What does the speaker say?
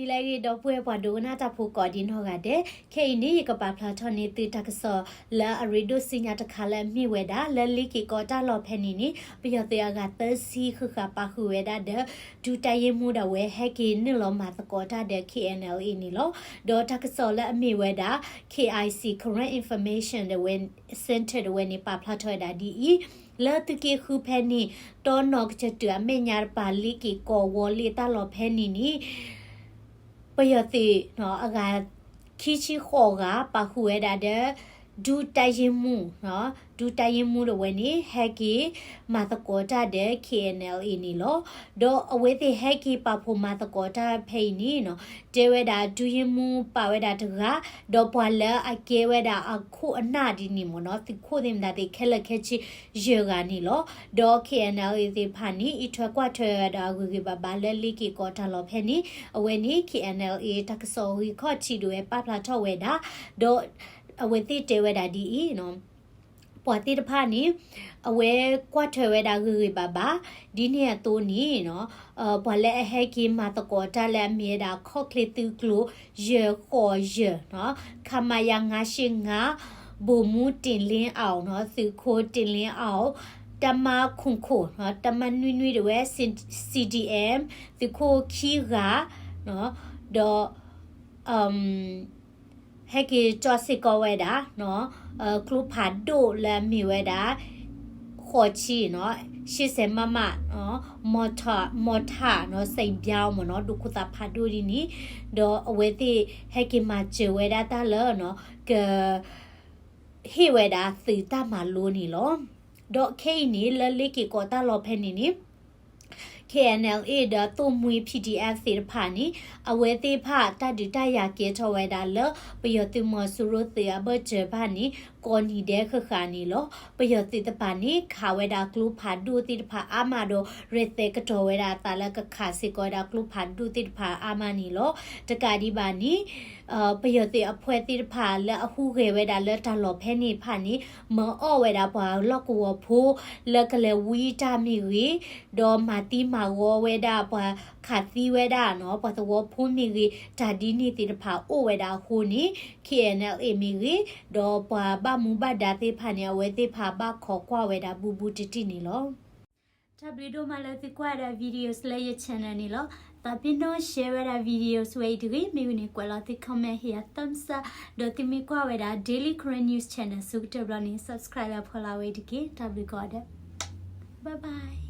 ဒီလိုက်ရတော့ပွဲပွားဒိုနာတာဖို့ကော်ဒီနောကတဲ့ခေနီကပါဖလာထော်နေတီတက်ဆောလာအရီဒိုစညာတခါလဲမြဝဲတာလဲလီကီကောတာလော်ဖဲနီနီပျော်တဲ့ကသစီခခပါခုဝဲတာတဲ့ဒူတိုင်ရမှုတော့ဝဲဟက်ကီနလောမာတကောတာတဲ့ KNLA နီလောဒေါ်တက်ဆောလဲအမြဝဲတာ KIC Current Information တဲ့ဝဲ Center တဲ့ဝဲနေပါဖလာထော်တာဒီလာတကေခုဖဲနီတောနော့ချက်တူအမေညာပါလီကီကောဝလီတာလော်ဖဲနီနီပယတိနော်အကခီချီခေါ်ကပခုဝဲတာတဲ့ဒူတိုင်ရင်မှုနော်ဒူတိုင်ရင်မှုတော့ဝဲနေဟက်ကီမာတကောတာတဲ့ KNLA နီလောဒေါ်အဝဲတဲ့ဟက်ကီပဖို့မာတကောတာဖိနီနော်တဲဝဲတာဒူရင်မှုပါဝဲတာတကဒေါ်ပွာလာအကေဝဲတာအခုအနာဒီနီမနော်တိခိုတင်တာတဲ့ခဲလက်ခဲချီရေကနီလောဒေါ် KNLA တဲ့ဖာနီအထွက်ကထွဲတာဂူကဘာလဲလီကီကောတာလောဖဲနီအဝဲနီ KNLA တက်ဆောဝီခော့ချီတို့ရဲ့ပပလာထောက်ဝဲတာဒေါ်အဝဲတိတဲဝဲတာဒီနော်ပွာတိတဖာနီအဝဲကွတ်ထွဲဝဲတာဂူဘာဒီနေတိုနီနော်ဘွာလဲဟဲကီမာတကောတာလဲမြေတာခော့ကလီတူကလိုရေခေါ်ရေနော်ခမယငါရှိငါဘူမူတင်လင်းအောင်နော်သူခိုးတင်လင်းအောင်တမခုန်ခိုနော်တမနွိနွိတွေ CDM သူခိုးခီကနော်ဒေါ်ဟက်ကီချောစစ်ကောဝဲတာနော်ကလုဖာဒိုလာမီဝဲတာခေါ်ချီနော်80မမနော်မော်ထာနော်စိတ်ပြောင်းမနော်ဒုက္ခတာဖာဒိုဒီနီဒေါ်အဝဲတိဟက်ကီမာချေဝဲတာတာလောနော်ကဟိဝဲတာသီတာမလိုနီလောဒေါ်ခေနီလလီကီကောတာလောဖဲနီနီKNLA da to mui PDF စေဖာနီအဝဲသေးဖတတ်တူတရကဲထောဝဲတာလပယတိမဆူရတေအဘချေဖာနီကောနီတဲ့ခခာနီလောပယတိတပါနီခါဝဲတာကလူဖာဒူတိတဖာအာမဒိုရတေကတော်ဝဲတာတာလကခါစီကောတာကလူဖာဒူတိတဖာအာမနီလောတကာဒီပါနီပယတိအဖွဲတိတဖာလအဟုခေဝဲတာလတာလောဖဲနီဖာနီမောဝဲတာဘာလော့ကောဖိုးလကလေဝီတာမီဝီဒေါ်မာတီမာဝဝဲတာဘာခါသီဝဲတာနော်ဘာတော့ဖုန်မီရီဒါဒီနီတိတဖာအိုဝဲတာဟိုနီ KNLA မီရီဒေါ်ဘာမူဘဒါတိဖာနေဝဲတိဖာဘခေါ်ကွာဝဲတာဘူဘူတီတီနီလောတဘီဒိုမလာတိကွာတဲ့ဗီဒီယိုစလေးရဲ့ channel နီလောတပင်းတော့ share ရတဲ့ videos ဝေးဒီမိဝင်ကွာလာတိ comment here thumbs up ဒေါ်တိမီကွာဝဲတာ daily current news channel စုတဘလနီ subscribe ဖော်လာဝေးဒီကေတဘီကောတဲ့ bye bye